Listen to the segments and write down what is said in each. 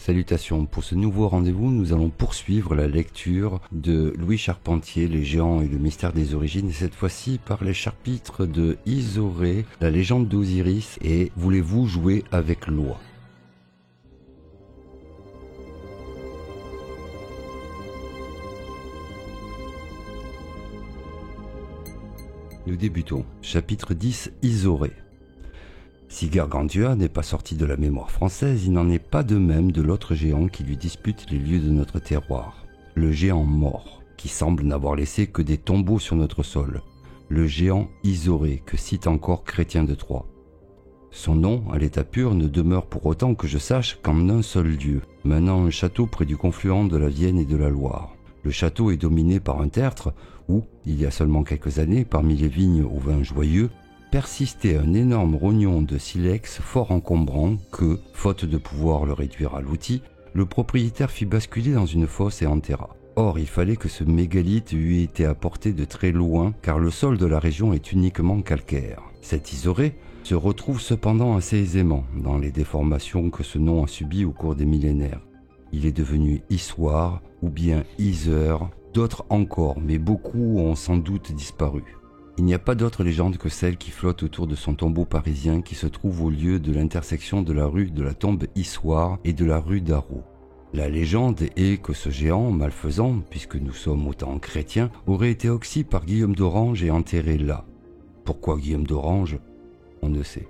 Salutations, pour ce nouveau rendez-vous, nous allons poursuivre la lecture de Louis Charpentier, Les Géants et le mystère des origines, et cette fois-ci par les chapitres de Isoré, la légende d'Osiris et Voulez-vous jouer avec l'oie. Nous débutons. Chapitre 10, Isoré. Si Gargantua n'est pas sorti de la mémoire française, il n'en est pas de même de l'autre géant qui lui dispute les lieux de notre terroir. Le géant mort, qui semble n'avoir laissé que des tombeaux sur notre sol. Le géant Isoré, que cite encore Chrétien de Troyes. Son nom, à l'état pur, ne demeure pour autant que je sache qu'en un seul lieu, menant un château près du confluent de la Vienne et de la Loire. Le château est dominé par un tertre où, il y a seulement quelques années, parmi les vignes au vin joyeux, persistait un énorme rognon de silex fort encombrant que, faute de pouvoir le réduire à l'outil, le propriétaire fit basculer dans une fosse et enterra. Or, il fallait que ce mégalithe eût été apporté de très loin, car le sol de la région est uniquement calcaire. Cet Isoré se retrouve cependant assez aisément dans les déformations que ce nom a subies au cours des millénaires. Il est devenu Issoire ou bien Iseur, d'autres encore, mais beaucoup ont sans doute disparu. Il n'y a pas d'autre légende que celle qui flotte autour de son tombeau parisien qui se trouve au lieu de l'intersection de la rue de la Tombe Issoire et de la rue d'Arrault. La légende est que ce géant malfaisant, puisque nous sommes autant chrétiens, aurait été oxy par Guillaume d'Orange et enterré là. Pourquoi Guillaume d'Orange ? On ne sait.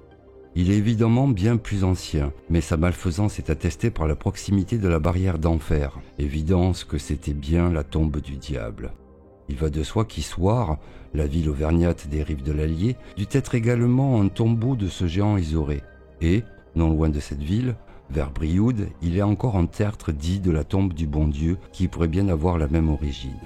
Il est évidemment bien plus ancien, mais sa malfaisance est attestée par la proximité de la barrière d'enfer, évidence que c'était bien la tombe du diable. Il va de soi qu'Issoire, la ville auvergnate des rives de l'Allier, dut être également un tombeau de ce géant Isoré. Et, non loin de cette ville, vers Brioude, il est encore un tertre dit de la tombe du bon Dieu qui pourrait bien avoir la même origine.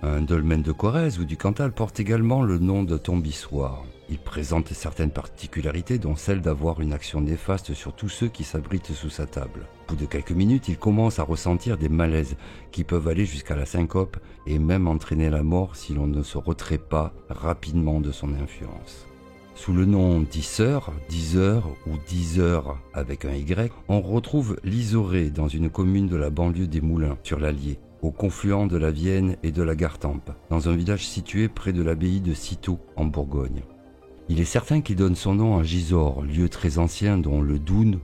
Un dolmen de Corrèze ou du Cantal porte également le nom de tombe Issoire. Il présente certaines particularités dont celle d'avoir une action néfaste sur tous ceux qui s'abritent sous sa table. Au bout de quelques minutes, il commence à ressentir des malaises qui peuvent aller jusqu'à la syncope et même entraîner la mort si l'on ne se retrait pas rapidement de son influence. Sous le nom d'Isseur, Diseur ou Diseur avec un Y, on retrouve l'Isoré dans une commune de la banlieue des Moulins, sur l'Allier, au confluent de la Vienne et de la Gartempe, dans un village situé près de l'abbaye de Cîteaux, en Bourgogne. Il est certain qu'il donne son nom à Gisors, lieu très ancien dont le Doun,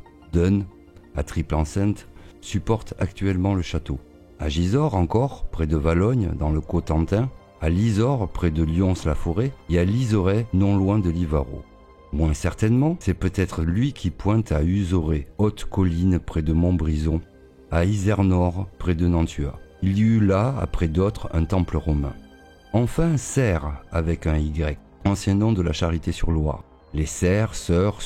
à triple enceinte, supporte actuellement le château. À Gisors encore, près de Valognes, dans le Cotentin, à Lisors, près de Lyons-la-Forêt, et à Lisoré, non loin de Livarot. Moins certainement, c'est peut-être lui qui pointe à Usoré, haute colline près de Montbrison, à Isernord, près de Nantua. Il y eut là, après d'autres, un temple romain. Enfin, Serres, avec un Y, ancien nom de la Charité-sur-Loire. Les Serres, Sœurs,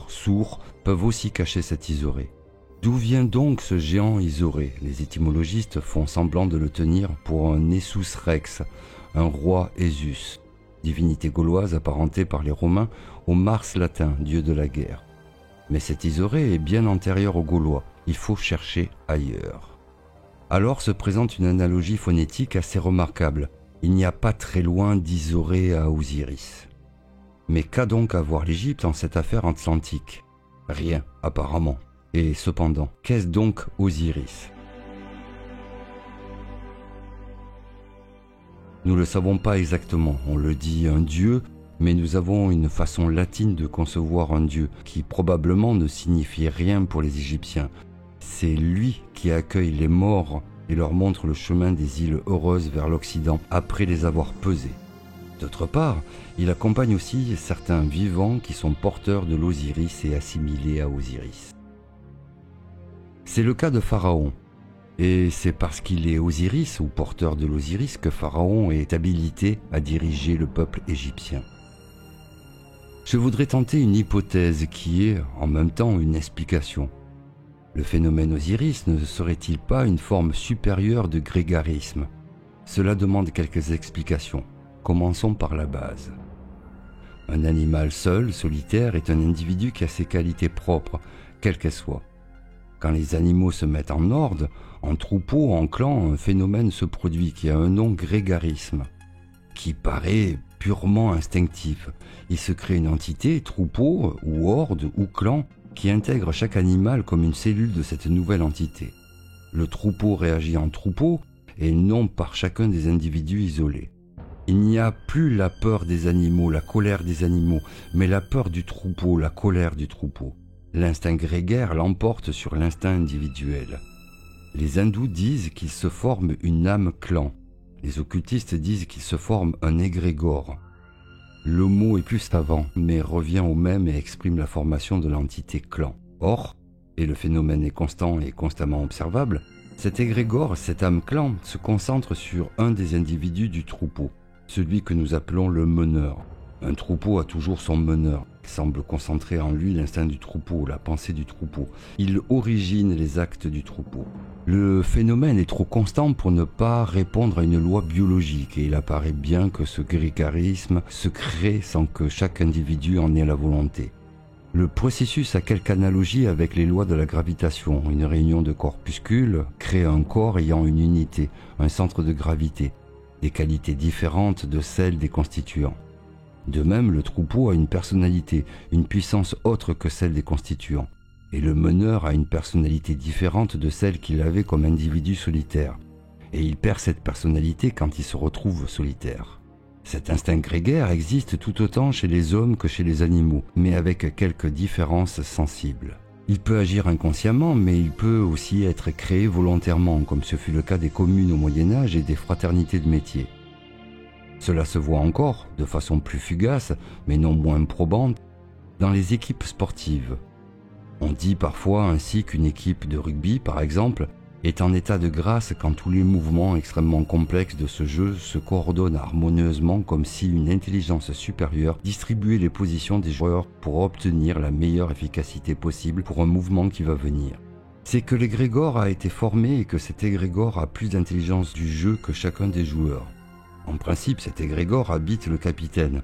Sourds peuvent aussi cacher cet Isoré. D'où vient donc ce géant Isoré ? Les étymologistes font semblant de le tenir pour un Nessus Rex, un roi Esus, divinité gauloise apparentée par les Romains au Mars latin, dieu de la guerre. Mais cet Isoré est bien antérieur aux Gaulois, il faut chercher ailleurs. Alors se présente une analogie phonétique assez remarquable. Il n'y a pas très loin d'Isoré à Osiris. Mais qu'a donc à voir l'Égypte en cette affaire atlantique ? Rien, apparemment. Et cependant, qu'est-ce donc Osiris ? Nous ne le savons pas exactement, on le dit un dieu, mais nous avons une façon latine de concevoir un dieu qui probablement ne signifie rien pour les Égyptiens. C'est lui qui accueille les morts et leur montre le chemin des îles heureuses vers l'Occident après les avoir pesés. D'autre part, il accompagne aussi certains vivants qui sont porteurs de l'Osiris et assimilés à Osiris. C'est le cas de Pharaon, et c'est parce qu'il est Osiris ou porteur de l'Osiris que Pharaon est habilité à diriger le peuple égyptien. Je voudrais tenter une hypothèse qui est en même temps une explication. Le phénomène Osiris ne serait-il pas une forme supérieure de grégarisme? Cela demande quelques explications. Commençons par la base. Un animal seul, solitaire, est un individu qui a ses qualités propres, quelles qu'elles soient. Quand les animaux se mettent en ordre, en troupeau, en clan, un phénomène se produit qui a un nom grégarisme, qui paraît purement instinctif. Il se crée une entité, troupeau, ou horde, ou clan, qui intègre chaque animal comme une cellule de cette nouvelle entité. Le troupeau réagit en troupeau, et non par chacun des individus isolés. Il n'y a plus la peur des animaux, la colère des animaux, mais la peur du troupeau, la colère du troupeau. L'instinct grégaire l'emporte sur l'instinct individuel. Les hindous disent qu'il se forme une âme clan. Les occultistes disent qu'il se forme un égrégore. Le mot est plus savant, mais revient au même et exprime la formation de l'entité clan. Or, et le phénomène est constant et constamment observable, cet égrégore, cette âme clan, se concentre sur un des individus du troupeau, celui que nous appelons le meneur. Un troupeau a toujours son meneur. Il semble concentrer en lui l'instinct du troupeau, la pensée du troupeau. Il origine les actes du troupeau. Le phénomène est trop constant pour ne pas répondre à une loi biologique et il apparaît bien que ce grégarisme se crée sans que chaque individu en ait la volonté. Le processus a quelque analogie avec les lois de la gravitation. Une réunion de corpuscules crée un corps ayant une unité, un centre de gravité, des qualités différentes de celles des constituants. De même, le troupeau a une personnalité, une puissance autre que celle des constituants. Et le meneur a une personnalité différente de celle qu'il avait comme individu solitaire. Et il perd cette personnalité quand il se retrouve solitaire. Cet instinct grégaire existe tout autant chez les hommes que chez les animaux, mais avec quelques différences sensibles. Il peut agir inconsciemment, mais il peut aussi être créé volontairement, comme ce fut le cas des communes au Moyen-Âge et des fraternités de métiers. Cela se voit encore, de façon plus fugace, mais non moins probante, dans les équipes sportives. On dit parfois ainsi qu'une équipe de rugby, par exemple, est en état de grâce quand tous les mouvements extrêmement complexes de ce jeu se coordonnent harmonieusement comme si une intelligence supérieure distribuait les positions des joueurs pour obtenir la meilleure efficacité possible pour un mouvement qui va venir. C'est que l'égrégore a été formé et que cet égrégore a plus d'intelligence du jeu que chacun des joueurs. En principe, cet égrégore habite le capitaine,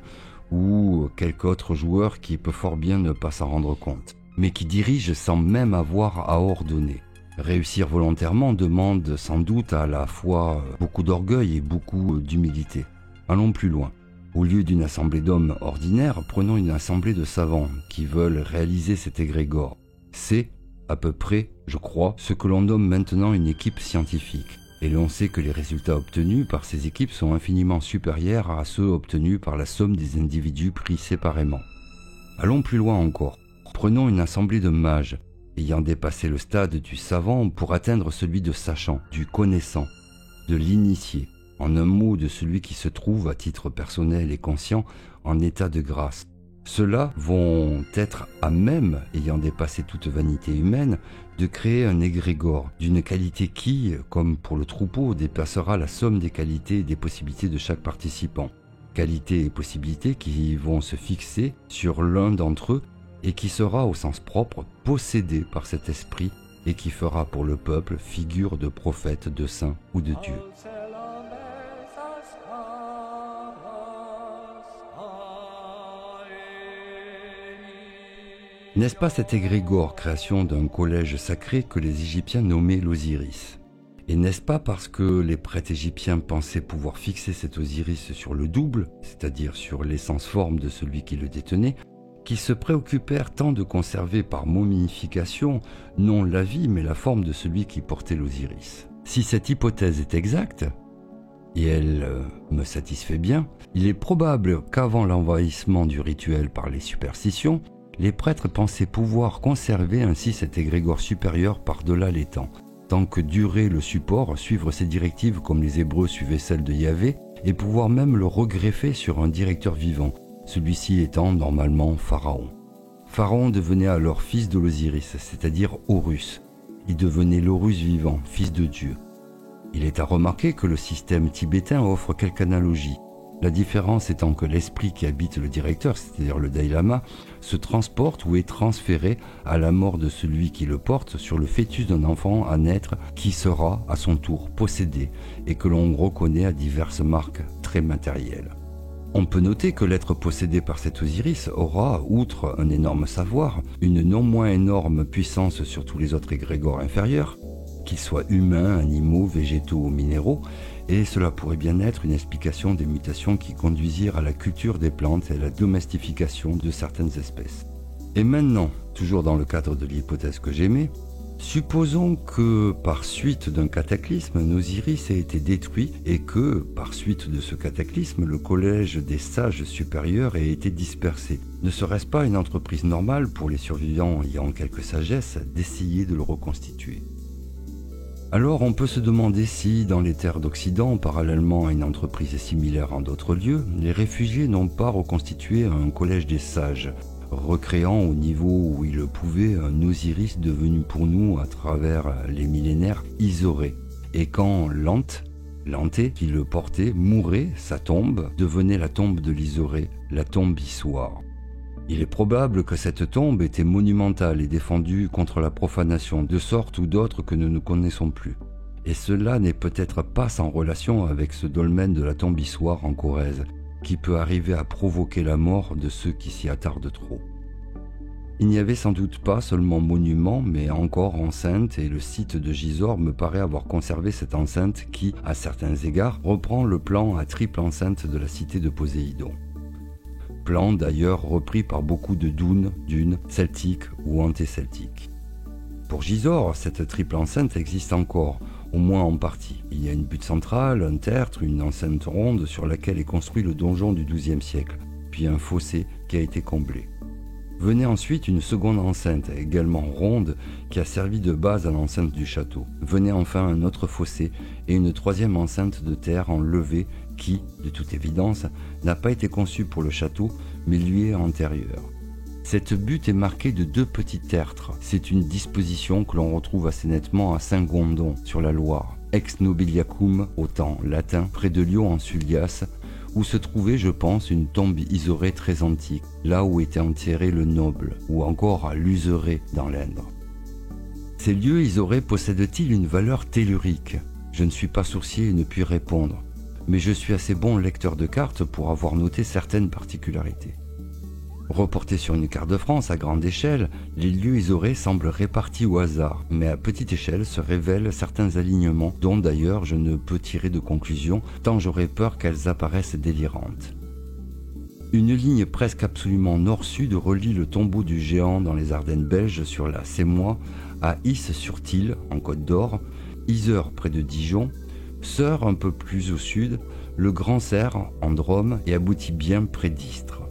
ou quelque autre joueur qui peut fort bien ne pas s'en rendre compte, mais qui dirige sans même avoir à ordonner. Réussir volontairement demande sans doute à la fois beaucoup d'orgueil et beaucoup d'humilité. Allons plus loin. Au lieu d'une assemblée d'hommes ordinaires, prenons une assemblée de savants qui veulent réaliser cet égrégore. C'est, à peu près, je crois, ce que l'on nomme maintenant une équipe scientifique. Et l'on sait que les résultats obtenus par ces équipes sont infiniment supérieurs à ceux obtenus par la somme des individus pris séparément. Allons plus loin encore. Prenons une assemblée de mages, ayant dépassé le stade du savant pour atteindre celui de sachant, du connaissant, de l'initié, en un mot de celui qui se trouve à titre personnel et conscient en état de grâce. Ceux-là vont être à même, ayant dépassé toute vanité humaine, de créer un égrégore d'une qualité qui, comme pour le troupeau, dépassera la somme des qualités et des possibilités de chaque participant. Qualités et possibilités qui vont se fixer sur l'un d'entre eux et qui sera au sens propre possédé par cet esprit et qui fera pour le peuple figure de prophète, de saint ou de Dieu. N'est-ce pas cet égrégore, création d'un collège sacré que les Égyptiens nommaient l'Osiris? Et n'est-ce pas parce que les prêtres égyptiens pensaient pouvoir fixer cet Osiris sur le double, c'est-à-dire sur l'essence forme de celui qui le détenait, qu'ils se préoccupèrent tant de conserver par momification non la vie mais la forme de celui qui portait l'Osiris? Si cette hypothèse est exacte, et elle me satisfait bien, il est probable qu'avant l'envahissement du rituel par les superstitions, les prêtres pensaient pouvoir conserver ainsi cet égrégore supérieur par-delà les temps, tant que durait le support, suivre ses directives comme les Hébreux suivaient celles de Yahvé, et pouvoir même le regreffer sur un directeur vivant, celui-ci étant normalement Pharaon. Pharaon devenait alors fils de l'Osiris, c'est-à-dire Horus. Il devenait l'Horus vivant, fils de Dieu. Il est à remarquer que le système tibétain offre quelque analogie. La différence étant que l'esprit qui habite le directeur, c'est-à-dire le Dalai Lama, se transporte ou est transféré à la mort de celui qui le porte sur le fœtus d'un enfant à naître qui sera à son tour possédé et que l'on reconnaît à diverses marques très matérielles. On peut noter que l'être possédé par cet Osiris aura, outre un énorme savoir, une non moins énorme puissance sur tous les autres égrégores inférieurs, qu'ils soient humains, animaux, végétaux ou minéraux, et cela pourrait bien être une explication des mutations qui conduisirent à la culture des plantes et à la domestication de certaines espèces. Et maintenant, toujours dans le cadre de l'hypothèse que j'émets, supposons que, par suite d'un cataclysme, Osiris ait été détruit et que, par suite de ce cataclysme, le collège des sages supérieurs ait été dispersé. Ne serait-ce pas une entreprise normale pour les survivants ayant quelque sagesse d'essayer de le reconstituer ? Alors on peut se demander si, dans les terres d'Occident, parallèlement à une entreprise similaire en d'autres lieux, les réfugiés n'ont pas reconstitué un collège des sages, recréant au niveau où ils le pouvaient un Osiris devenu pour nous, à travers les millénaires, Isoré. Et quand Lanté, qui le portait, mourait, sa tombe devenait la tombe de l'Isoré, la tombe Issoire. Il est probable que cette tombe était monumentale et défendue contre la profanation, de sorte ou d'autre que nous ne connaissons plus. Et cela n'est peut-être pas sans relation avec ce dolmen de la tombe Issoire en Corrèze, qui peut arriver à provoquer la mort de ceux qui s'y attardent trop. Il n'y avait sans doute pas seulement monument, mais encore enceinte, et le site de Gisors me paraît avoir conservé cette enceinte qui, à certains égards, reprend le plan à triple enceinte de la cité de Poséidon. Plan d'ailleurs repris par beaucoup de dunes celtiques ou antéceltiques. Pour Gisors, cette triple enceinte existe encore, au moins en partie. Il y a une butte centrale, un tertre, une enceinte ronde sur laquelle est construit le donjon du XIIe siècle, puis un fossé qui a été comblé. Venait ensuite une seconde enceinte, également ronde, qui a servi de base à l'enceinte du château. Venait enfin un autre fossé et une troisième enceinte de terre enlevée qui, de toute évidence, n'a pas été conçue pour le château, mais lui est antérieure. Cette butte est marquée de 2 petits tertres. C'est une disposition que l'on retrouve assez nettement à Saint-Gondon, sur la Loire, ex nobiliacum au temps latin, près de Lyon en Sullias, où se trouvait, je pense, une tombe isorée très antique, là où était enterré le noble, ou encore à Luzeré dans l'Indre. Ces lieux isorés possèdent-ils une valeur tellurique ? Je ne suis pas sourcier et ne puis répondre, mais je suis assez bon lecteur de cartes pour avoir noté certaines particularités. Reportés sur une carte de France à grande échelle, les lieux isorés semblent répartis au hasard, mais à petite échelle se révèlent certains alignements dont d'ailleurs je ne peux tirer de conclusion tant j'aurais peur qu'elles apparaissent délirantes. Une ligne presque absolument nord-sud relie le tombeau du géant dans les Ardennes belges sur la Sémois à Is-sur-Tille en Côte d'Or, Yzeure près de Dijon, Sœur un peu plus au sud, le Grand Cerf en Drôme et aboutit bien près d'Istres.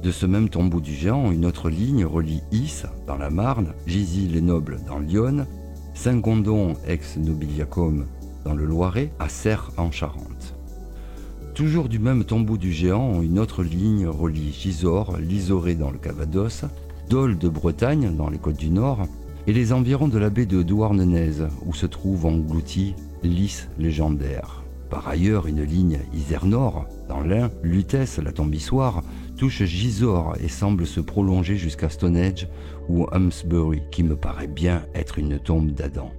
De ce même tombeau du géant, une autre ligne relie Is, dans la Marne, Gisy-les-Nobles dans l'Yonne, Saint-Gondon ex-Nobiliacum dans le Loiret, à Serres en Charente. Toujours du même tombeau du géant, une autre ligne relie Gisors, l'Isoré dans le Calvados, Dol de Bretagne dans les Côtes du Nord, et les environs de la baie de Douarnenez, où se trouve englouti Lys légendaire. Par ailleurs, une ligne Isère-Nord, dans l'Ain, Lutèce, la tombe Issoire, touche Gisors et semble se prolonger jusqu'à Stonehenge ou Amesbury, qui me paraît bien être une tombe d'Adam.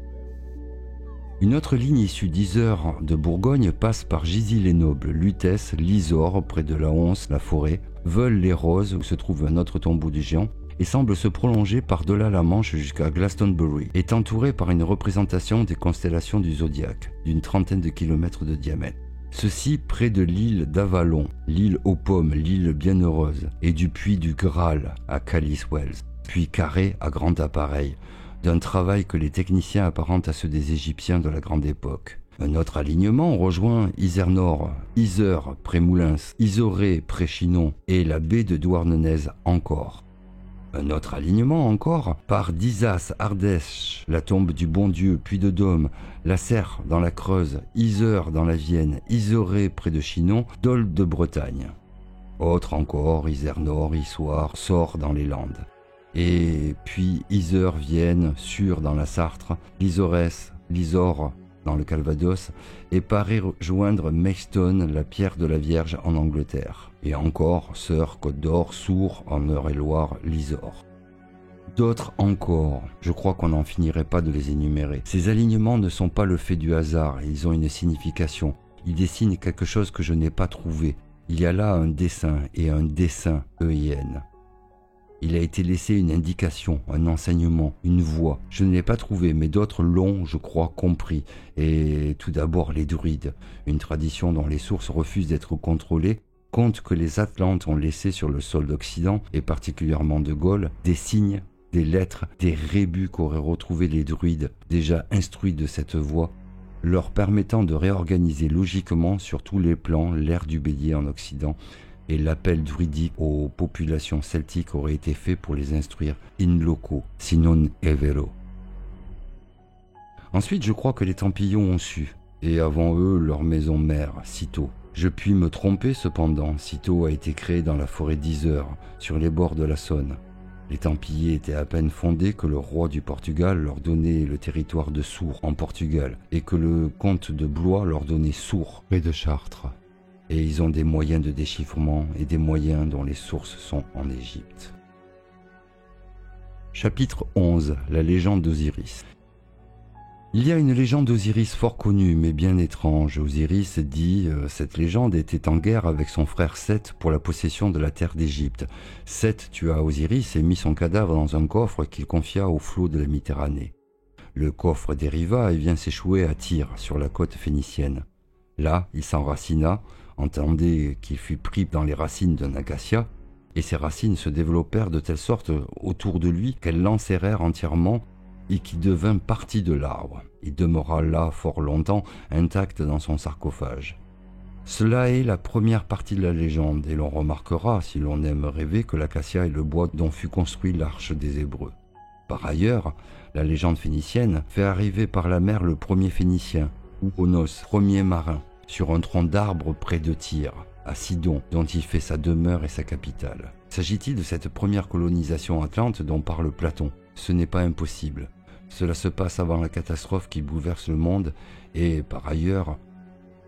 Une autre ligne issue d'Yzeure de Bourgogne passe par Gisy-les-Nobles, Lutèce, Lisore, près de la Once, la Forêt, Veules-les-Roses, où se trouve un autre tombeau du géant, et semble se prolonger par-delà la Manche jusqu'à Glastonbury, est entouré par une représentation des constellations du zodiaque, d'une 30aine de kilomètres de diamètre. Ceci près de l'île d'Avalon, l'île aux pommes, l'île bienheureuse, et du puits du Graal à Callis-Wells, puis carré à grand appareil, d'un travail que les techniciens apparentent à ceux des Égyptiens de la grande époque. Un autre alignement rejoint Isère-Nord, Yzeure près Moulins, Isoré près Chinon et la baie de Douarnenez encore. Un autre alignement encore par d'Isas, Ardèche, la tombe du bon Dieu, Puy de Dôme, la Serre dans la Creuse, Yzeure dans la Vienne, Isoré près de Chinon, Dol de Bretagne. Autre encore, Isère-Nord, Issoire, Sort dans les Landes. Et puis Yzeure, Vienne, Sur dans la Sarthe, Lisorès, Lisore dans le Calvados, et paraît rejoindre Maidstone, la pierre de la Vierge en Angleterre. Et encore, Sœur, Côte d'Or, Sourds, en Eure-et-Loire, Lisor. D'autres encore, je crois qu'on n'en finirait pas de les énumérer. Ces alignements ne sont pas le fait du hasard, ils ont une signification. Ils dessinent quelque chose que je n'ai pas trouvé. Il y a là un dessin, et un dessin, EIN. Il a été laissé une indication, un enseignement, une voie. Je ne l'ai pas trouvé, mais d'autres l'ont, je crois, compris. Et tout d'abord les druides, une tradition dont les sources refusent d'être contrôlées, compte que les Atlantes ont laissé sur le sol d'Occident, et particulièrement de Gaule, des signes, des lettres, des rébus qu'auraient retrouvés les druides, déjà instruits de cette voie, leur permettant de réorganiser logiquement sur tous les plans l'ère du bélier en Occident, et l'appel druidique aux populations celtiques aurait été fait pour les instruire in loco, si non è vero. Ensuite, je crois que les Templiers ont su, et avant eux, leur maison mère, Cîteaux. Je puis me tromper cependant, Cîteaux a été créé dans la forêt d'Yzeure, sur les bords de la Saône. Les Templiers étaient à peine fondés que le roi du Portugal leur donnait le territoire de Sourds en Portugal, et que le comte de Blois leur donnait Sourds, près de Chartres. Et ils ont des moyens de déchiffrement et des moyens dont les sources sont en Égypte. Chapitre 11. La légende d'Osiris. Il y a une légende d'Osiris fort connue mais bien étrange. Osiris dit cette légende était en guerre avec son frère Seth pour la possession de la terre d'Égypte. Seth tua Osiris et mit son cadavre dans un coffre qu'il confia au flot de la Méditerranée. Le coffre dériva et vint s'échouer à Tyr, sur la côte phénicienne. Là, il s'enracina, entendez qu'il fut pris dans les racines d'un acacia, et ces racines se développèrent de telle sorte autour de lui qu'elles l'enserrèrent entièrement et qui devint partie de l'arbre. Il demeura là fort longtemps, intact dans son sarcophage. Cela est la première partie de la légende, et l'on remarquera, si l'on aime rêver, que l'acacia est le bois dont fut construit l'arche des Hébreux. Par ailleurs, la légende phénicienne fait arriver par la mer le premier Phénicien, ou Onos, premier marin, sur un tronc d'arbre près de Tyr, à Sidon, dont il fait sa demeure et sa capitale. S'agit-il de cette première colonisation atlante dont parle Platon? Ce n'est pas impossible. Cela se passe avant la catastrophe qui bouleverse le monde, et par ailleurs,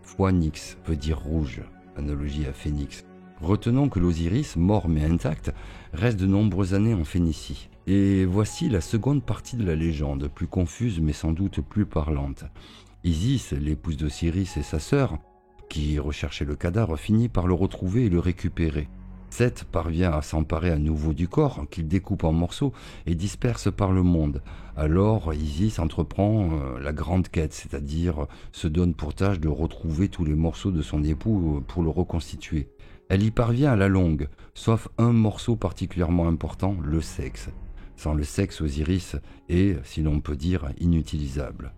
Phoenix veut dire rouge, analogie à Phénix. Retenons que l'Osiris, mort mais intact, reste de nombreuses années en Phénicie. Et voici la seconde partie de la légende, plus confuse mais sans doute plus parlante. Isis, l'épouse d'Osiris et sa sœur, qui recherchait le cadavre, finit par le retrouver et le récupérer. Seth parvient à s'emparer à nouveau du corps, qu'il découpe en morceaux et disperse par le monde. Alors Isis entreprend la grande quête, c'est-à-dire se donne pour tâche de retrouver tous les morceaux de son époux pour le reconstituer. Elle y parvient à la longue, sauf un morceau particulièrement important, le sexe. Sans le sexe, Osiris est, si l'on peut dire, inutilisable.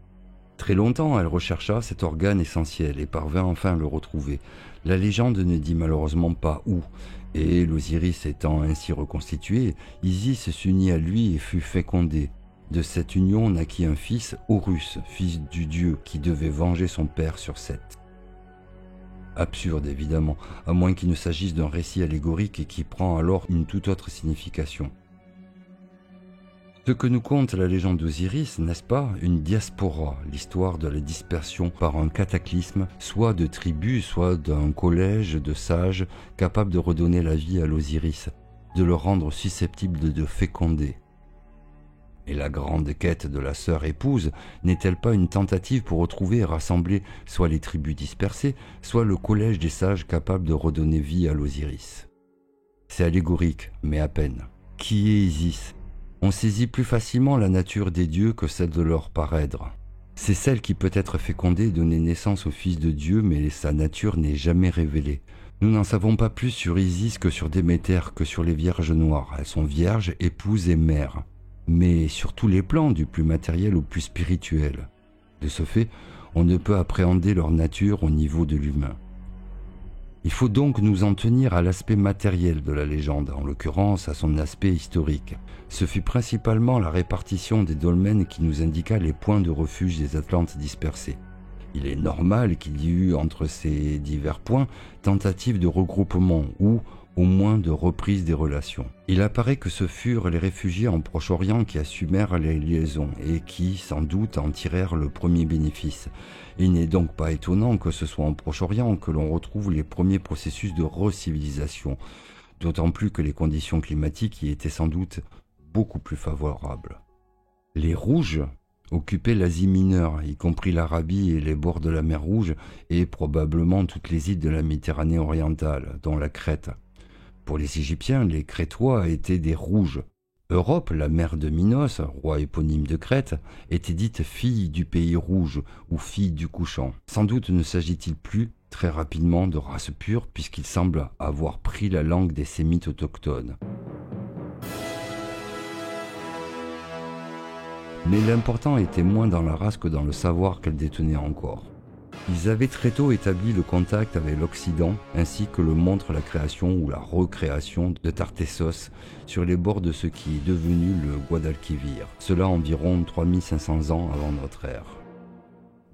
Très longtemps, elle rechercha cet organe essentiel et parvint enfin à le retrouver. La légende ne dit malheureusement pas où, et l'Osiris étant ainsi reconstitué, Isis s'unit à lui et fut fécondée. De cette union naquit un fils, Horus, fils du dieu, qui devait venger son père sur Seth. Absurde évidemment, à moins qu'il ne s'agisse d'un récit allégorique et qui prend alors une toute autre signification. Ce que nous conte la légende d'Osiris, n'est-ce pas, une diaspora, l'histoire de la dispersion par un cataclysme, soit de tribus, soit d'un collège de sages capables de redonner la vie à l'Osiris, de le rendre susceptible de féconder. Et la grande quête de la sœur épouse n'est-elle pas une tentative pour retrouver et rassembler soit les tribus dispersées, soit le collège des sages capables de redonner vie à l'Osiris? C'est allégorique, mais à peine. Qui est Isis ? On saisit plus facilement la nature des dieux que celle de leur parèdre. C'est celle qui peut être fécondée et donner naissance au Fils de Dieu, mais sa nature n'est jamais révélée. Nous n'en savons pas plus sur Isis que sur Déméter, que sur les Vierges noires. Elles sont vierges, épouses et mères. Mais sur tous les plans, du plus matériel au plus spirituel. De ce fait, on ne peut appréhender leur nature au niveau de l'humain. Il faut donc nous en tenir à l'aspect matériel de la légende, en l'occurrence à son aspect historique. Ce fut principalement la répartition des dolmens qui nous indiqua les points de refuge des Atlantes dispersés. Il est normal qu'il y eut entre ces divers points tentatives de regroupement ou, au moins de reprise des relations. Il apparaît que ce furent les réfugiés en Proche-Orient qui assumèrent les liaisons et qui, sans doute, en tirèrent le premier bénéfice. Il n'est donc pas étonnant que ce soit en Proche-Orient que l'on retrouve les premiers processus de recivilisation, d'autant plus que les conditions climatiques y étaient sans doute beaucoup plus favorables. Les Rouges occupaient l'Asie mineure, y compris l'Arabie et les bords de la mer Rouge, et probablement toutes les îles de la Méditerranée orientale, dont la Crète. Pour les Égyptiens, les Crétois étaient des Rouges. Europe, la mère de Minos, roi éponyme de Crète, était dite fille du pays rouge ou fille du couchant. Sans doute ne s'agit-il plus, très rapidement, de race pure, puisqu'il semble avoir pris la langue des Sémites autochtones. Mais l'important était moins dans la race que dans le savoir qu'elle détenait encore. Ils avaient très tôt établi le contact avec l'Occident, ainsi que le montre la création ou la recréation de Tartessos sur les bords de ce qui est devenu le Guadalquivir, cela environ 3500 ans avant notre ère.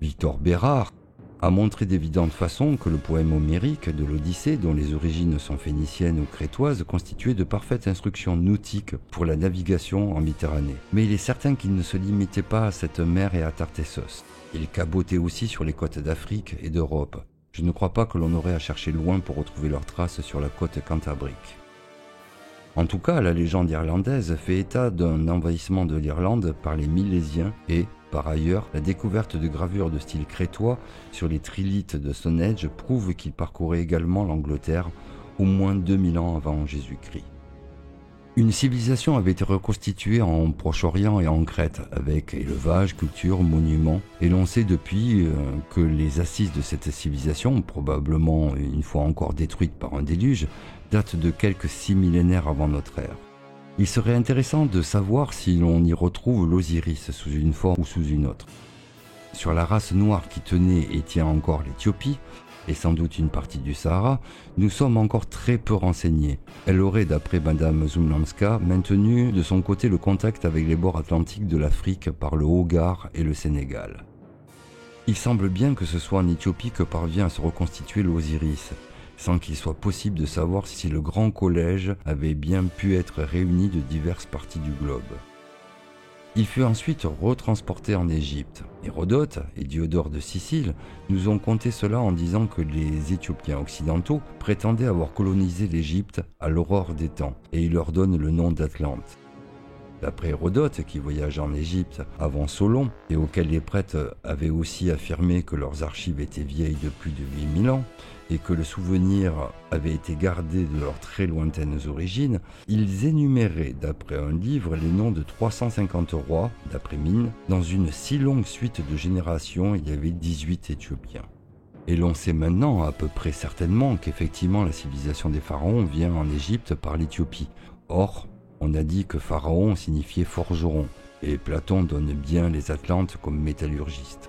Victor Bérard a montré d'évidente façon que le poème homérique de l'Odyssée, dont les origines sont phéniciennes ou crétoises, constituait de parfaites instructions nautiques pour la navigation en Méditerranée. Mais il est certain qu'il ne se limitait pas à cette mer et à Tartessos. Il cabotait aussi sur les côtes d'Afrique et d'Europe. Je ne crois pas que l'on aurait à chercher loin pour retrouver leurs traces sur la côte cantabrique. En tout cas, la légende irlandaise fait état d'un envahissement de l'Irlande par les Milésiens et, par ailleurs, la découverte de gravures de style crétois sur les trilithes de Stonehenge prouve qu'ils parcouraient également l'Angleterre au moins 2000 ans avant Jésus-Christ. Une civilisation avait été reconstituée en Proche-Orient et en Crète, avec élevage, culture, monuments, et l'on sait depuis que les assises de cette civilisation, probablement une fois encore détruite par un déluge, datent de quelques 6 millénaires avant notre ère. Il serait intéressant de savoir si l'on y retrouve l'Osiris sous une forme ou sous une autre. Sur la race noire qui tenait et tient encore l'Éthiopie, et sans doute une partie du Sahara, nous sommes encore très peu renseignés. Elle aurait, d'après Madame Zumlanska, maintenu de son côté le contact avec les bords atlantiques de l'Afrique par le Hogar et le Sénégal. Il semble bien que ce soit en Éthiopie que parvient à se reconstituer l'Osiris, sans qu'il soit possible de savoir si le grand collège avait bien pu être réuni de diverses parties du globe. Il fut ensuite retransporté en Égypte. Hérodote et Diodore de Sicile nous ont conté cela en disant que les Éthiopiens occidentaux prétendaient avoir colonisé l'Égypte à l'aurore des temps, et il leur donne le nom d'Atlante. D'après Hérodote, qui voyage en Égypte avant Solon, et auquel les prêtres avaient aussi affirmé que leurs archives étaient vieilles de plus de 8000 ans, et que le souvenir avait été gardé de leurs très lointaines origines, ils énuméraient, d'après un livre, les noms de 350 rois, d'après Mine. Dans une si longue suite de générations, il y avait 18 Éthiopiens. Et l'on sait maintenant à peu près certainement qu'effectivement la civilisation des pharaons vient en Égypte par l'Éthiopie. Or, on a dit que pharaon signifiait forgeron, et Platon donne bien les Atlantes comme métallurgistes.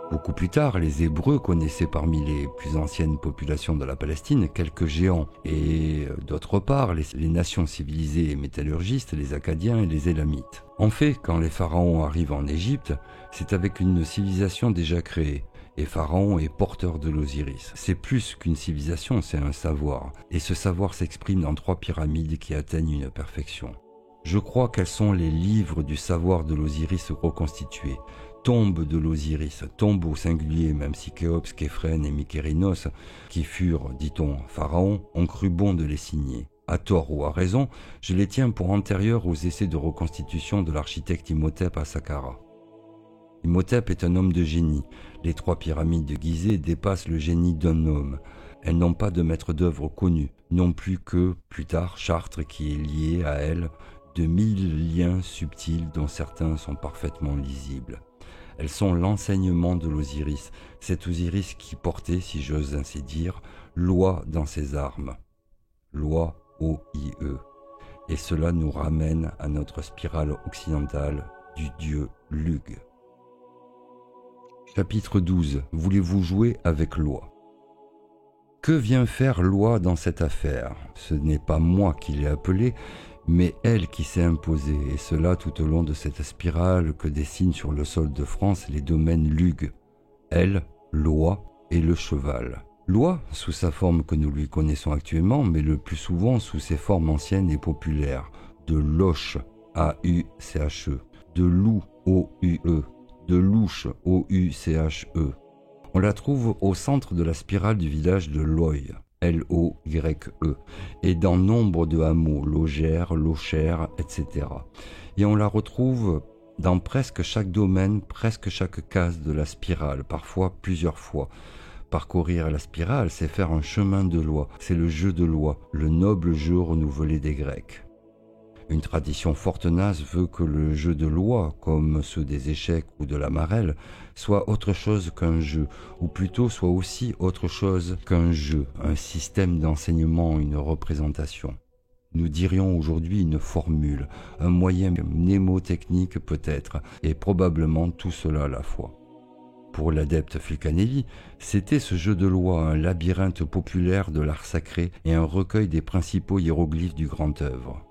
Beaucoup plus tard, les Hébreux connaissaient parmi les plus anciennes populations de la Palestine quelques géants, et d'autre part, les nations civilisées et métallurgistes, les Akkadiens et les Élamites. En fait, quand les pharaons arrivent en Égypte, c'est avec une civilisation déjà créée, et Pharaon est porteur de l'Osiris. C'est plus qu'une civilisation, c'est un savoir, et ce savoir s'exprime dans 3 pyramides qui atteignent une perfection. Je crois qu'elles sont les livres du savoir de l'Osiris reconstitués, tombe de l'Osiris, tombe au singulier, même si Khéops, Képhren et Mykérinos, qui furent, dit-on, pharaons, ont cru bon de les signer. À tort ou à raison, je les tiens pour antérieurs aux essais de reconstitution de l'architecte Imhotep à Saqqara. Imhotep est un homme de génie. Les 3 pyramides de Gizeh dépassent le génie d'un homme. Elles n'ont pas de maître d'œuvre connu, non plus que, plus tard, Chartres qui est lié à elles de 1000 liens subtils dont certains sont parfaitement lisibles. Elles sont l'enseignement de l'Osiris, cet Osiris qui portait, si j'ose ainsi dire, loi dans ses armes. Loi O-I-E. Et cela nous ramène à notre spirale occidentale du dieu Lugh. Chapitre 12. Voulez-vous jouer avec Loi? Que vient faire Loi dans cette affaire? Ce n'est pas moi qui l'ai appelée, mais elle qui s'est imposée, et cela tout au long de cette spirale que dessinent sur le sol de France les domaines Lugh. Elle, Loi, et le cheval. L'oie, sous sa forme que nous lui connaissons actuellement, mais le plus souvent sous ses formes anciennes et populaires, de loche, A-U-C-H-E, de loup, O-U-E, de louche, O-U-C-H-E. On la trouve au centre de la spirale du village de Loye, L-O-Y-E, et dans nombre de hameaux, Logère, Lochère, etc. Et on la retrouve dans presque chaque domaine, presque chaque case de la spirale, parfois plusieurs fois. Parcourir la spirale, c'est faire un chemin de loi, c'est le jeu de loi, le noble jeu renouvelé des Grecs. Une tradition fort tenace veut que le jeu de loi, comme ceux des échecs ou de la marelle, soit autre chose qu'un jeu, ou plutôt soit aussi autre chose qu'un jeu, un système d'enseignement, une représentation. Nous dirions aujourd'hui une formule, un moyen mnémotechnique peut-être, et probablement tout cela à la fois. Pour l'adepte Fulcanelli, c'était ce jeu de loi, un labyrinthe populaire de l'art sacré et un recueil des principaux hiéroglyphes du grand œuvre.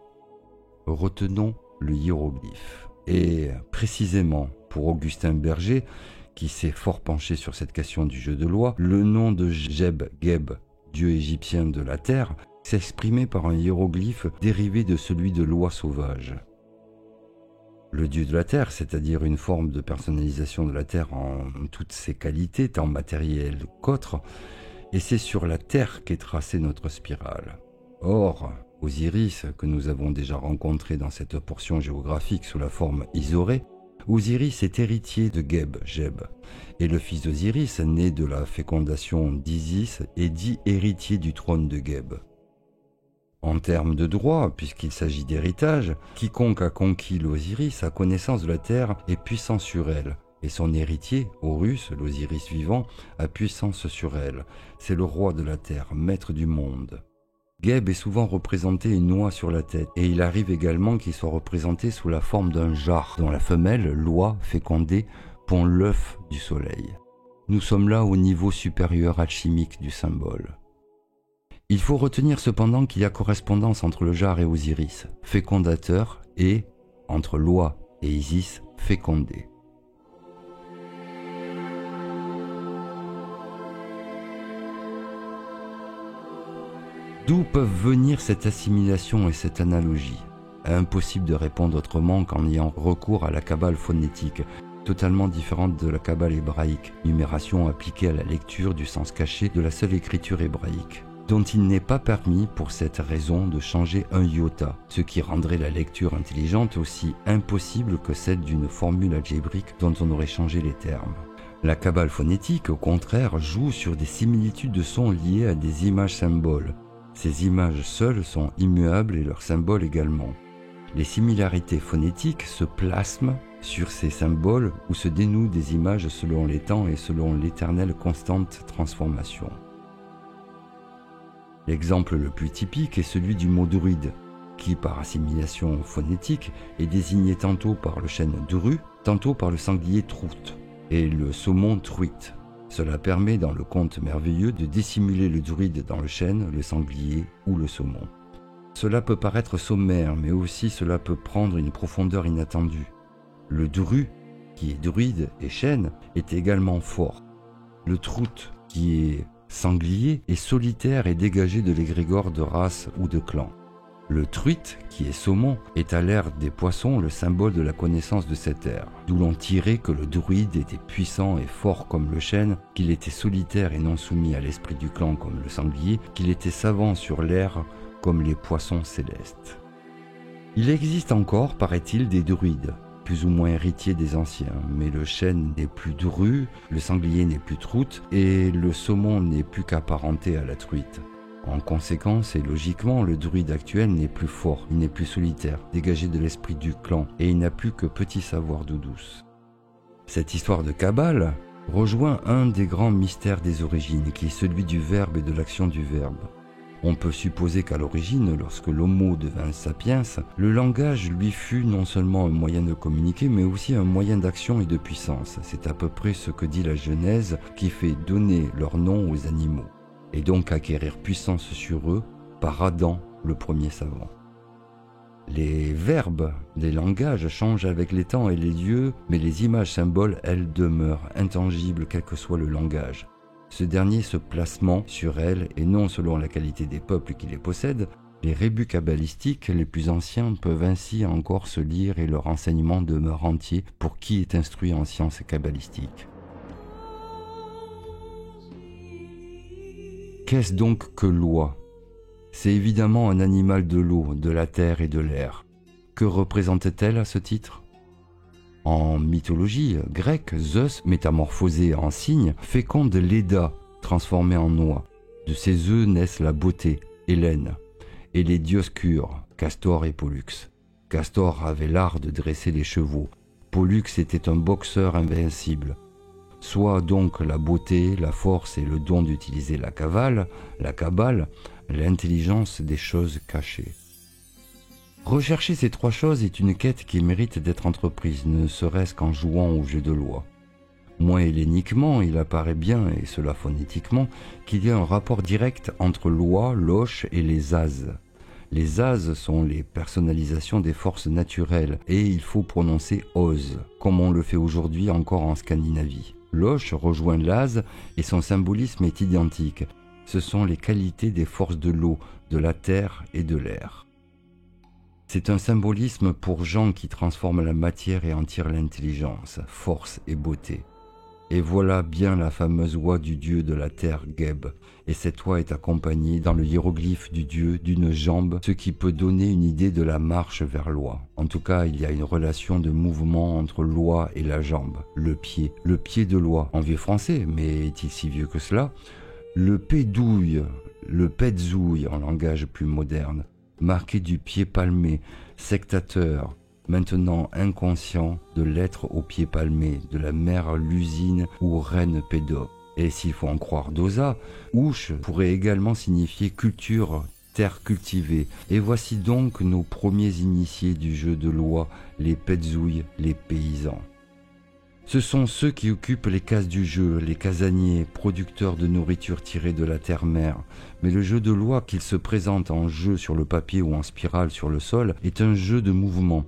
Retenons le hiéroglyphe. Et précisément pour Augustin Berger, qui s'est fort penché sur cette question du jeu de loi, le nom de Geb, Geb, dieu égyptien de la terre, s'exprimait par un hiéroglyphe dérivé de celui de loi sauvage. Le dieu de la terre, c'est-à-dire une forme de personnalisation de la terre en toutes ses qualités, tant matérielles qu'autres, et c'est sur la terre qu'est tracée notre spirale. Or, Osiris, que nous avons déjà rencontré dans cette portion géographique sous la forme Isoré, Osiris est héritier de Geb, Geb, et le fils d'Osiris, né de la fécondation d'Isis, est dit héritier du trône de Geb. En termes de droit, puisqu'il s'agit d'héritage, quiconque a conquis l'Osiris a connaissance de la terre et puissant sur elle, et son héritier, Horus, l'Osiris vivant, a puissance sur elle. C'est le roi de la terre, maître du monde. Geb est souvent représenté une oie sur la tête, et il arrive également qu'il soit représenté sous la forme d'un jar, dont la femelle, l'oie fécondée, pond l'œuf du soleil. Nous sommes là au niveau supérieur alchimique du symbole. Il faut retenir cependant qu'il y a correspondance entre le jar et Osiris, fécondateur, et entre l'oie et Isis, fécondé. D'où peuvent venir cette assimilation et cette analogie? Impossible de répondre autrement qu'en ayant recours à la kabbale phonétique, totalement différente de la kabbale hébraïque, numération appliquée à la lecture du sens caché de la seule écriture hébraïque, dont il n'est pas permis pour cette raison de changer un iota, ce qui rendrait la lecture intelligente aussi impossible que celle d'une formule algébrique dont on aurait changé les termes. La kabbale phonétique, au contraire, joue sur des similitudes de sons liées à des images-symboles. Ces images seules sont immuables et leurs symboles également. Les similarités phonétiques se plasment sur ces symboles où se dénouent des images selon les temps et selon l'éternelle constante transformation. L'exemple le plus typique est celui du mot druide, qui par assimilation phonétique est désigné tantôt par le chêne dru, tantôt par le sanglier troute et le saumon truite. Cela permet dans le conte merveilleux de dissimuler le druide dans le chêne, le sanglier ou le saumon. Cela peut paraître sommaire, mais aussi cela peut prendre une profondeur inattendue. Le dru, qui est druide et chêne, est également fort. Le troute, qui est sanglier, est solitaire et dégagé de l'égrégore de race ou de clan. Le truite, qui est saumon, est à l'ère des poissons le symbole de la connaissance de cette ère, d'où l'on tirait que le druide était puissant et fort comme le chêne, qu'il était solitaire et non soumis à l'esprit du clan comme le sanglier, qu'il était savant sur l'air comme les poissons célestes. Il existe encore, paraît-il, des druides, plus ou moins héritiers des anciens, mais le chêne n'est plus dru, le sanglier n'est plus troute, et le saumon n'est plus qu'apparenté à la truite. En conséquence et logiquement, le druide actuel n'est plus fort, il n'est plus solitaire, dégagé de l'esprit du clan, et il n'a plus que petit savoir d'eau douce. Cette histoire de Kabbale rejoint un des grands mystères des origines, qui est celui du verbe et de l'action du verbe. On peut supposer qu'à l'origine, lorsque l'homo devint sapiens, le langage lui fut non seulement un moyen de communiquer, mais aussi un moyen d'action et de puissance. C'est à peu près ce que dit la Genèse, qui fait donner leur nom aux animaux, et donc acquérir puissance sur eux par Adam, le premier savant. Les verbes, les langages changent avec les temps et les lieux, mais les images symboles, elles, demeurent intangibles quel que soit le langage. ce dernier se placement sur elles et non selon la qualité des peuples qui les possèdent, les rébus kabbalistiques les plus anciens peuvent ainsi encore se lire et leur enseignement demeure entier pour qui est instruit en sciences kabbalistiques. Qu'est-ce donc que loi? C'est évidemment un animal de l'eau, de la terre et de l'air. Que représente-t-elle à ce titre? En mythologie grecque, Zeus, métamorphosé en cygne, féconde Léda, transformée en oie. De ses œufs naissent la beauté, Hélène, et les Dioscures, Castor et Pollux. Castor avait l'art de dresser les chevaux. Pollux était un boxeur invincible. Soit donc la beauté, la force et le don d'utiliser la cabale, l'intelligence des choses cachées. Rechercher ces trois choses est une quête qui mérite d'être entreprise, ne serait-ce qu'en jouant au jeu de loi. Moins helléniquement, il apparaît bien, et cela phonétiquement, qu'il y a un rapport direct entre loi, loche et les as. Les as sont les personnalisations des forces naturelles, et il faut prononcer os, comme on le fait aujourd'hui encore en Scandinavie. Loche rejoint l'as et son symbolisme est identique. Ce sont les qualités des forces de l'eau, de la terre et de l'air. C'est un symbolisme pour gens qui transforment la matière et en tirent l'intelligence, force et beauté. Et voilà bien la fameuse oie du dieu de la terre Geb, et cette oie est accompagnée dans le hiéroglyphe du dieu d'une jambe, ce qui peut donner une idée de la marche vers l'oie. En tout cas, il y a une relation de mouvement entre l'oie et la jambe, le pied de l'oie, en vieux français, mais est-il si vieux que cela? Le pédouille, le petzouille en langage plus moderne, marqué du pied palmé, sectateur, maintenant inconscient de l'être au pied palmé, de la mère Lusine ou reine Pédoc. Et s'il faut en croire Dosa, ouche pourrait également signifier culture, terre cultivée. Et voici donc nos premiers initiés du jeu de loi, les petzouilles, les paysans. Ce sont ceux qui occupent les cases du jeu, les casaniers, producteurs de nourriture tirée de la terre-mère. Mais le jeu de loi, qu'il se présente en jeu sur le papier ou en spirale sur le sol, est un jeu de mouvement.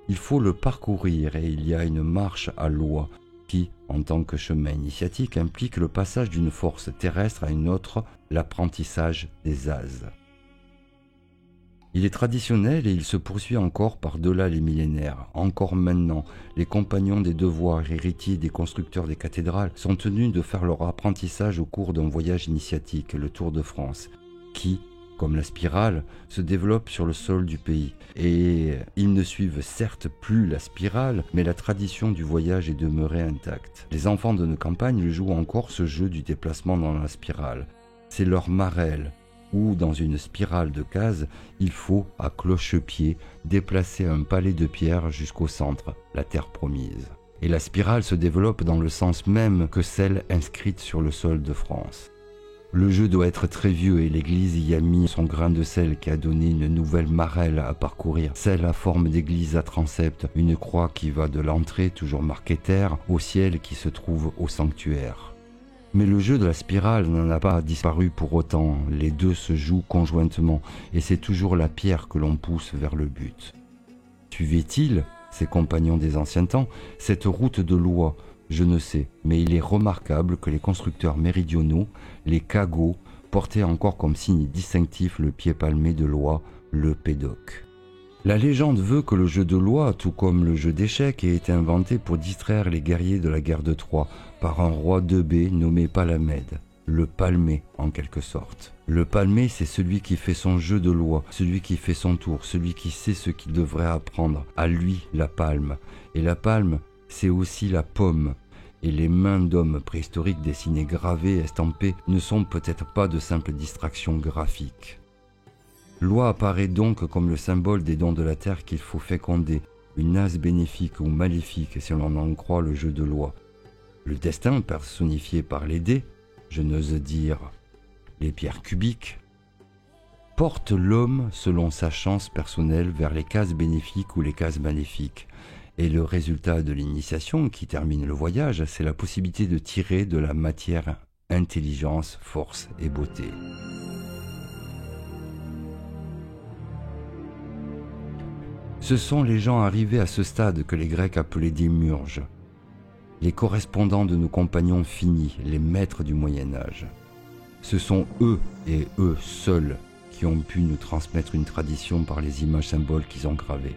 Il faut le parcourir et il y a une marche à loi qui, en tant que chemin initiatique, implique le passage d'une force terrestre à une autre, l'apprentissage des as. Il est traditionnel et il se poursuit encore par-delà les millénaires. Encore maintenant, les compagnons des devoirs, héritiers des constructeurs des cathédrales, sont tenus de faire leur apprentissage au cours d'un voyage initiatique, le Tour de France, qui, comme la spirale, se développe sur le sol du pays. Et ils ne suivent certes plus la spirale, mais la tradition du voyage est demeurée intacte. Les enfants de nos campagnes jouent encore ce jeu du déplacement dans la spirale. C'est leur marelle, où dans une spirale de cases, il faut, à cloche-pied, déplacer un palais de pierre jusqu'au centre, la terre promise. Et la spirale se développe dans le sens même que celle inscrite sur le sol de France. Le jeu doit être très vieux et l'église y a mis son grain de sel qui a donné une nouvelle marelle à parcourir, celle à forme d'église à transept, une croix qui va de l'entrée, toujours marquée terre, au ciel qui se trouve au sanctuaire. Mais le jeu de la spirale n'en a pas disparu pour autant, les deux se jouent conjointement et c'est toujours la pierre que l'on pousse vers le but. Suivait-il, ses compagnons des anciens temps, cette route de loi? Je ne sais, mais il est remarquable que les constructeurs méridionaux, les cagots, portaient encore comme signe distinctif le pied palmé de loi, le pédoc. La légende veut que le jeu de loi, tout comme le jeu d'échecs, ait été inventé pour distraire les guerriers de la guerre de Troie par un roi d'Eubée nommé Palamède, le palmé en quelque sorte. Le palmé, c'est celui qui fait son jeu de loi, celui qui fait son tour, celui qui sait ce qu'il devrait apprendre, à lui la palme. Et la palme, c'est aussi la pomme. Et les mains d'hommes préhistoriques dessinées, gravées, estampées, ne sont peut-être pas de simples distractions graphiques. Loi apparaît donc comme le symbole des dons de la terre qu'il faut féconder, une as bénéfique ou maléfique si l'on en croit le jeu de loi. Le destin personnifié par les dés, je n'ose dire les pierres cubiques, porte l'homme selon sa chance personnelle vers les cases bénéfiques ou les cases maléfiques. Et le résultat de l'initiation qui termine le voyage, c'est la possibilité de tirer de la matière intelligence, force et beauté. Ce sont les gens arrivés à ce stade que les Grecs appelaient des murges. les correspondants de nos compagnons finis, les maîtres du Moyen-Âge. Ce sont eux et eux seuls qui ont pu nous transmettre une tradition par les images symboles qu'ils ont gravées.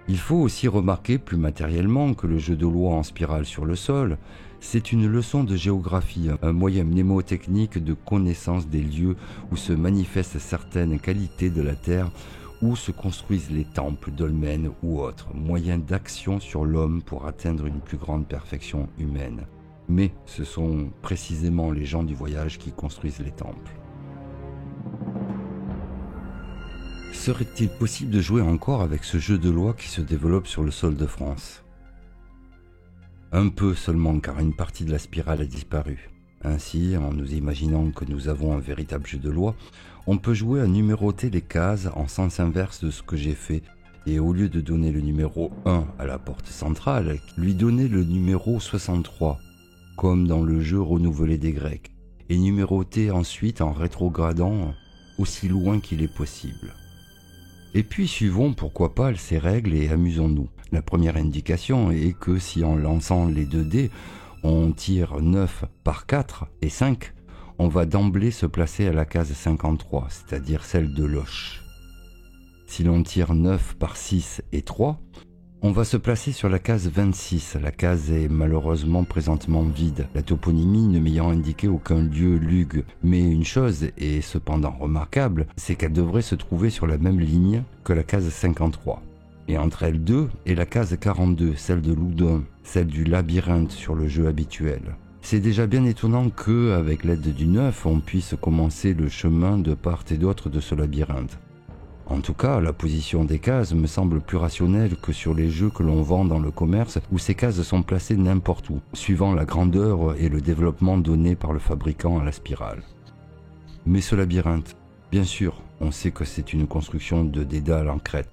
Il faut aussi remarquer plus matériellement que le jeu de loi en spirale sur le sol, c'est une leçon de géographie, un moyen mnémotechnique de connaissance des lieux où se manifestent certaines qualités de la terre, où se construisent les temples, dolmens ou autres, moyens d'action sur l'homme pour atteindre une plus grande perfection humaine. Mais ce sont précisément les gens du voyage qui construisent les temples. Serait-il possible de jouer encore avec ce jeu de loi qui se développe sur le sol de France ? Un peu seulement, car une partie de la spirale a disparu. Ainsi, en nous imaginant que nous avons un véritable jeu de loi, on peut jouer à numéroter les cases en sens inverse de ce que j'ai fait, et au lieu de donner le numéro 1 à la porte centrale, lui donner le numéro 63, comme dans le jeu renouvelé des Grecs, et numéroter ensuite en rétrogradant aussi loin qu'il est possible. Et puis suivons pourquoi pas ces règles et amusons-nous. La première indication est que si en lançant les 2 dés, on tire 9 par 4 et 5, on va d'emblée se placer à la case 53, c'est-à-dire celle de Loche. Si l'on tire 9 par 6 et 3, on va se placer sur la case 26. La case est malheureusement présentement vide, la toponymie ne m'ayant indiqué aucun lieu lugue. Mais une chose est cependant remarquable, c'est qu'elle devrait se trouver sur la même ligne que la case 53. Et entre elles deux est la case 42, celle de Loudun, celle du labyrinthe sur le jeu habituel. C'est déjà bien étonnant que, avec l'aide du 9, on puisse commencer le chemin de part et d'autre de ce labyrinthe. En tout cas, la position des cases me semble plus rationnelle que sur les jeux que l'on vend dans le commerce où ces cases sont placées n'importe où, suivant la grandeur et le développement donné par le fabricant à la spirale. Mais ce labyrinthe, bien sûr, on sait que c'est une construction de Dédale en Crète.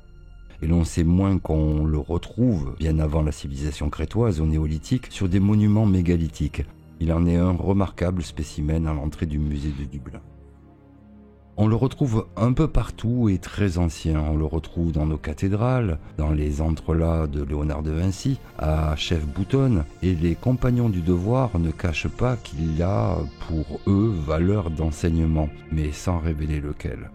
Et l'on sait moins qu'on le retrouve, bien avant la civilisation crétoise au néolithique, sur des monuments mégalithiques. Il en est un remarquable spécimen à l'entrée du musée de Dublin. On le retrouve un peu partout et très ancien. On le retrouve dans nos cathédrales, dans les entrelacs de Léonard de Vinci, à Chef-Boutonne, et les compagnons du devoir ne cachent pas qu'il a pour eux valeur d'enseignement, mais sans révéler lequel.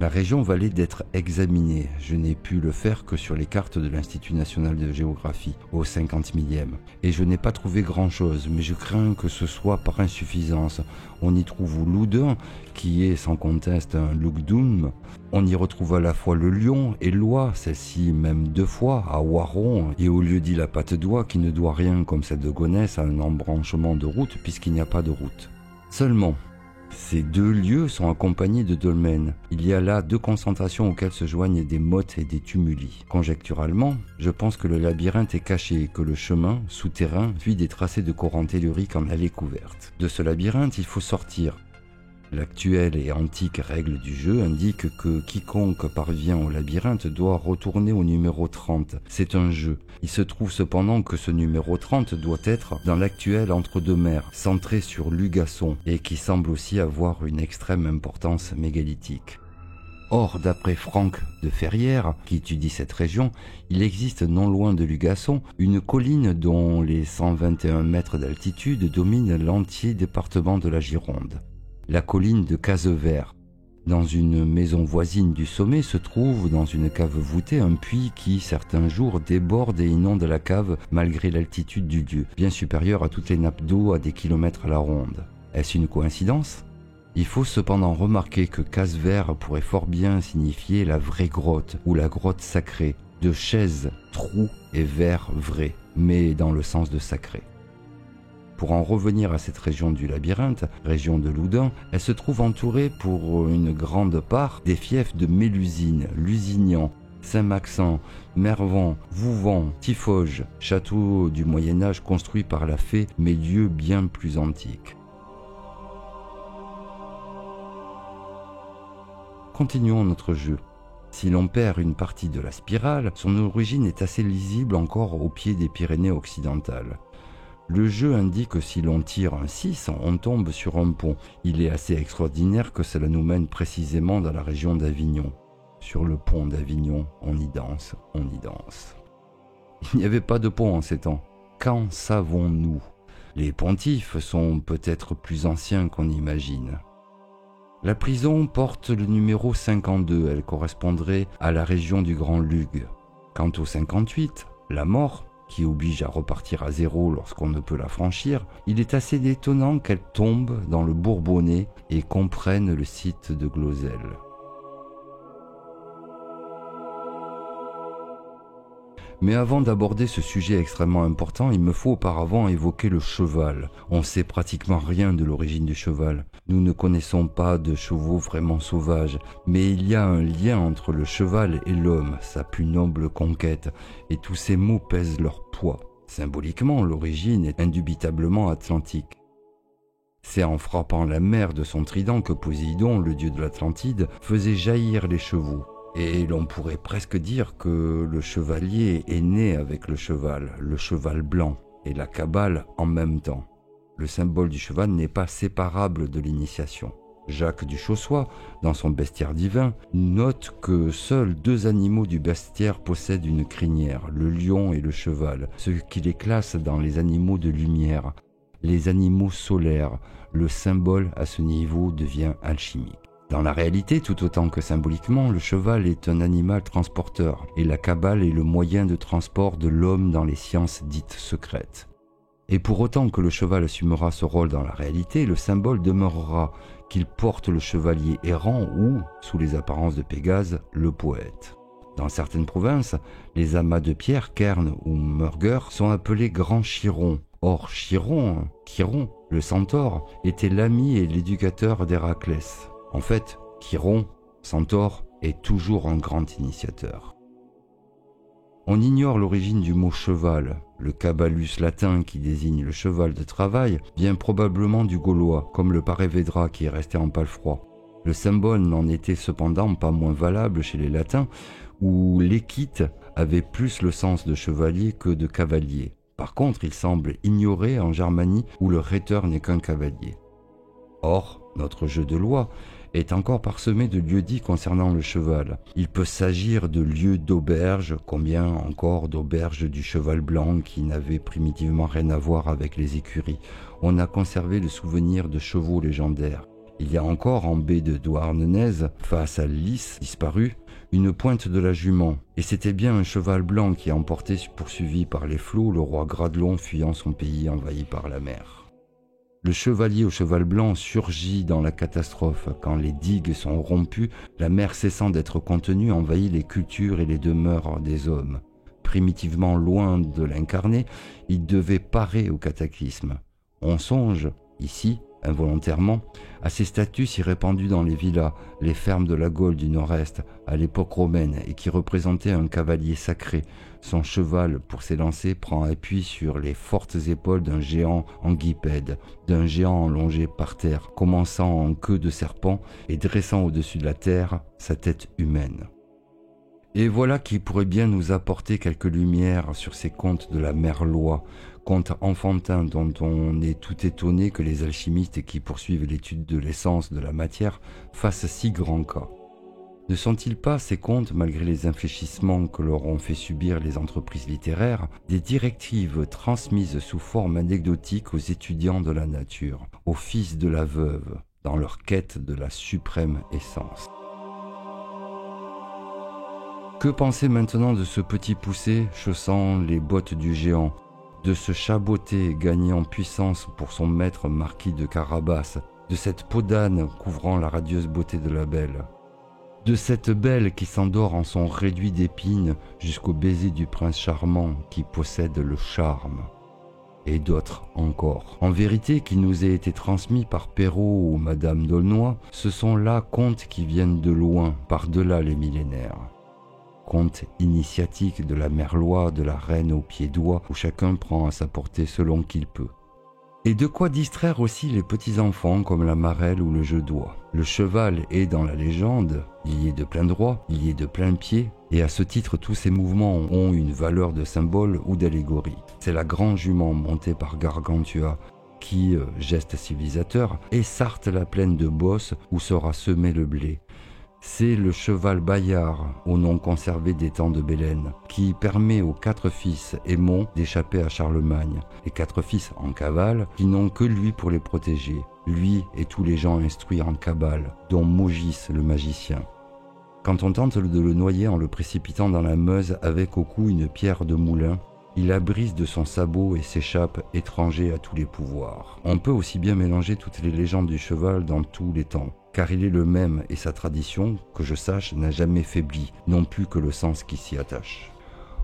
La région valait d'être examinée. Je n'ai pu le faire que sur les cartes de l'Institut national de géographie, au 50 millième. Et je n'ai pas trouvé grand-chose, mais je crains que ce soit par insuffisance. On y trouve Loudun, qui est sans conteste un Lugdun. On y retrouve à la fois le lion et l'oie, celle-ci même 2 fois, à Oiron, et au lieu dit la patte d'oie, qui ne doit rien, comme celle de Gonesse, à un embranchement de route, puisqu'il n'y a pas de route. Seulement, ces 2 lieux sont accompagnés de dolmens. Il y a là 2 concentrations auxquelles se joignent des mottes et des tumuli. Conjecturalement, je pense que le labyrinthe est caché et que le chemin, souterrain, suit des tracés de courants telluriques en allée couverte. De ce labyrinthe, il faut sortir. L'actuelle et antique règle du jeu indique que quiconque parvient au labyrinthe doit retourner au numéro 30. C'est un jeu. Il se trouve cependant que ce numéro 30 doit être dans l'actuel entre-deux-mers, centré sur Lugasson, et qui semble aussi avoir une extrême importance mégalithique. Or, d'après Franck de Ferrières, qui étudie cette région, il existe non loin de Lugasson une colline dont les 121 mètres d'altitude dominent l'entier département de la Gironde. La colline de Casevert. Dans une maison voisine du sommet se trouve, dans une cave voûtée, un puits qui, certains jours, déborde et inonde la cave malgré l'altitude du lieu, bien supérieure à toutes les nappes d'eau à des kilomètres à la ronde. Est-ce une coïncidence ? Il faut cependant remarquer que Casevert pourrait fort bien signifier la vraie grotte, ou la grotte sacrée, de chaise, trou et vert vrai, mais dans le sens de sacré. Pour en revenir à cette région du labyrinthe, région de Loudun, elle se trouve entourée pour une grande part des fiefs de Mélusine, Lusignan, Saint-Maxent, Mervan, Vouvant, Tiffauges, châteaux du Moyen-Âge construits par la fée, mais lieux bien plus antiques. Continuons notre jeu. Si l'on perd une partie de la spirale, son origine est assez lisible encore au pied des Pyrénées occidentales. Le jeu indique que si l'on tire un 6, on tombe sur un pont. Il est assez extraordinaire que cela nous mène précisément dans la région d'Avignon. Sur le pont d'Avignon, on y danse, on y danse. Il n'y avait pas de pont en ces temps. qu'en savons-nous? Les pontifes sont peut-être plus anciens qu'on imagine. La prison porte le numéro 52, elle correspondrait à la région du Grand Lug. Quant au 58, la mort, qui oblige à repartir à zéro lorsqu'on ne peut la franchir, il est assez étonnant qu'elle tombe dans le Bourbonnais et comprenne le site de Glozelle. Mais avant d'aborder ce sujet extrêmement important, il me faut auparavant évoquer le cheval. On sait pratiquement rien de l'origine du cheval. Nous ne connaissons pas de chevaux vraiment sauvages, mais il y a un lien entre le cheval et l'homme, sa plus noble conquête, et tous ces mots pèsent leur poids. Symboliquement, l'origine est indubitablement atlantique. C'est en frappant la mer de son trident que Poséidon, le dieu de l'Atlantide, faisait jaillir les chevaux. Et l'on pourrait presque dire que le chevalier est né avec le cheval blanc et la Kabbale en même temps. Le symbole du cheval n'est pas séparable de l'initiation. Jacques du Chaussois, dans son bestiaire divin, note que seuls 2 animaux du bestiaire possèdent une crinière, le lion et le cheval, ce qui les classe dans les animaux de lumière, les animaux solaires. Le symbole à ce niveau devient alchimique. Dans la réalité, tout autant que symboliquement, le cheval est un animal transporteur et la Kabbale est le moyen de transport de l'homme dans les sciences dites secrètes. Et pour autant que le cheval assumera ce rôle dans la réalité, le symbole demeurera qu'il porte le chevalier errant ou, sous les apparences de Pégase, le poète. Dans certaines provinces, les amas de pierre, cairns ou murgers, sont appelés grands chirons. Or, Chiron, le centaure, était l'ami et l'éducateur d'Héraclès. En fait, Chiron, centaure, est toujours un grand initiateur. On ignore l'origine du mot cheval. Le caballus latin qui désigne le cheval de travail vient probablement du gaulois, comme le parevedra qui est resté en palefroid. Le symbole n'en était cependant pas moins valable chez les latins, où l'équite avait plus le sens de chevalier que de cavalier. Par contre, il semble ignoré en Germanie où le rhéteur n'est qu'un cavalier. Or, notre jeu de loi est encore parsemé de lieux-dits concernant le cheval. Il peut s'agir de lieux d'auberge, combien encore d'auberges du cheval blanc qui n'avaient primitivement rien à voir avec les écuries. On a conservé le souvenir de chevaux légendaires. Il y a encore en baie de Douarnenez, face à Lys disparu, une pointe de la Jument. Et c'était bien un cheval blanc qui emportait, poursuivi par les flots, le roi Gradelon fuyant son pays envahi par la mer. Le chevalier au cheval blanc surgit dans la catastrophe. Quand les digues sont rompues, la mer cessant d'être contenue envahit les cultures et les demeures des hommes. Primitivement loin de l'incarné, il devait parer au cataclysme. On songe, ici, involontairement, à ces statues si répandues dans les villas, les fermes de la Gaule du Nord-Est, à l'époque romaine, et qui représentaient un cavalier sacré. Son cheval, pour s'élancer, prend appui sur les fortes épaules d'un géant anguipède, d'un géant allongé par terre, commençant en queue de serpent et dressant au-dessus de la terre sa tête humaine. Et voilà qui pourrait bien nous apporter quelques lumières sur ces contes de la Merlois, contes enfantins dont on est tout étonné que les alchimistes qui poursuivent l'étude de l'essence de la matière fassent si grand cas. Ne sont-ils pas, ces contes, malgré les infléchissements que leur ont fait subir les entreprises littéraires, des directives transmises sous forme anecdotique aux étudiants de la nature, aux fils de la veuve, dans leur quête de la suprême essence? Que penser maintenant de ce petit poussé chaussant les bottes du géant, de ce chat botté gagné en puissance pour son maître marquis de Carabas, de cette peau d'âne couvrant la radieuse beauté de la belle, de cette belle qui s'endort en son réduit d'épines jusqu'au baiser du prince charmant qui possède le charme, et d'autres encore. En vérité, qui nous a été transmis par Perrault ou Madame d'Aulnoy, ce sont là contes qui viennent de loin, par-delà les millénaires. Contes initiatiques de la Merlois, de la reine aux pieds d'oie, où chacun prend à sa portée selon qu'il peut. Et de quoi distraire aussi les petits-enfants comme la marelle ou le jeu d'oie. Le cheval est dans la légende, il y est de plein droit, il y est de plein pied, et à ce titre tous ces mouvements ont une valeur de symbole ou d'allégorie. C'est la grande jument montée par Gargantua qui, geste civilisateur, essarte la plaine de Beauce où sera semé le blé. C'est le cheval Bayard, au nom conservé des temps de Bélène, qui permet aux 4 fils Aymon d'échapper à Charlemagne, les 4 fils en cavale qui n'ont que lui pour les protéger, lui et tous les gens instruits en cabale, dont Mogis le magicien. Quand on tente de le noyer en le précipitant dans la Meuse avec au cou une pierre de moulin, il la brise de son sabot et s'échappe étranger à tous les pouvoirs. On peut aussi bien mélanger toutes les légendes du cheval dans tous les temps, car il est le même et sa tradition, que je sache, n'a jamais faibli, non plus que le sens qui s'y attache.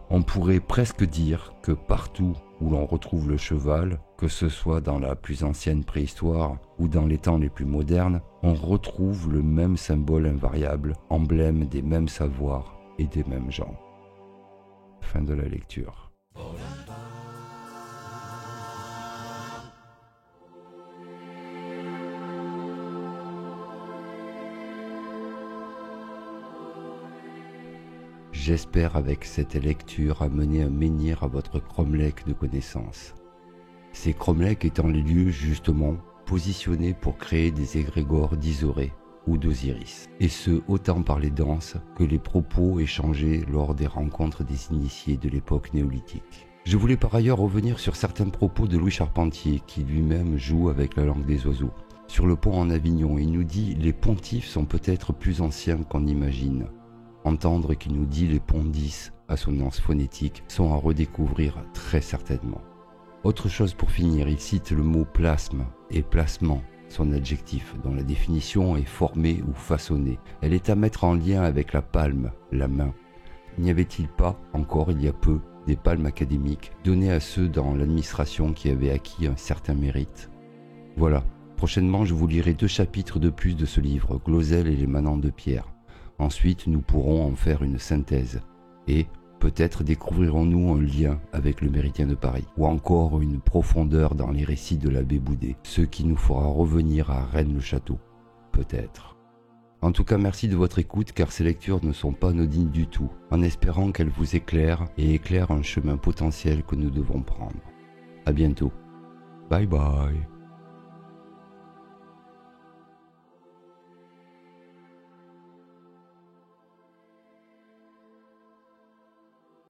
On pourrait presque dire que partout où l'on retrouve le cheval, que ce soit dans la plus ancienne préhistoire ou dans les temps les plus modernes, on retrouve le même symbole invariable, emblème des mêmes savoirs et des mêmes gens. Fin de la lecture. J'espère avec cette lecture amener un menhir à votre cromlech de connaissances. Ces cromlechs étant les lieux justement positionnés pour créer des égrégores d'Isoré ou d'Osiris, et ce autant par les danses que les propos échangés lors des rencontres des initiés de l'époque néolithique. Je voulais par ailleurs revenir sur certains propos de Louis Charpentier, qui lui-même joue avec la langue des oiseaux. Sur le pont en Avignon, il nous dit « Les pontifs sont peut-être plus anciens qu'on imagine ». Entendre qu'il nous dit les pondis, assonance phonétique, sont à redécouvrir très certainement. Autre chose pour finir, il cite le mot plasme et placement, son adjectif, dont la définition est formée ou façonnée. Elle est à mettre en lien avec la palme, la main. N'y avait-il pas, encore il y a peu, des palmes académiques données à ceux dans l'administration qui avaient acquis un certain mérite? Voilà, prochainement je vous lirai 2 chapitres de plus de ce livre, Glosel et les manants de pierre. Ensuite, nous pourrons en faire une synthèse et peut-être découvrirons-nous un lien avec le Méridien de Paris ou encore une profondeur dans les récits de l'abbé Boudet, ce qui nous fera revenir à Rennes-le-Château, peut-être. En tout cas, merci de votre écoute car ces lectures ne sont pas anodines du tout, en espérant qu'elles vous éclairent et éclairent un chemin potentiel que nous devons prendre. À bientôt. Bye bye.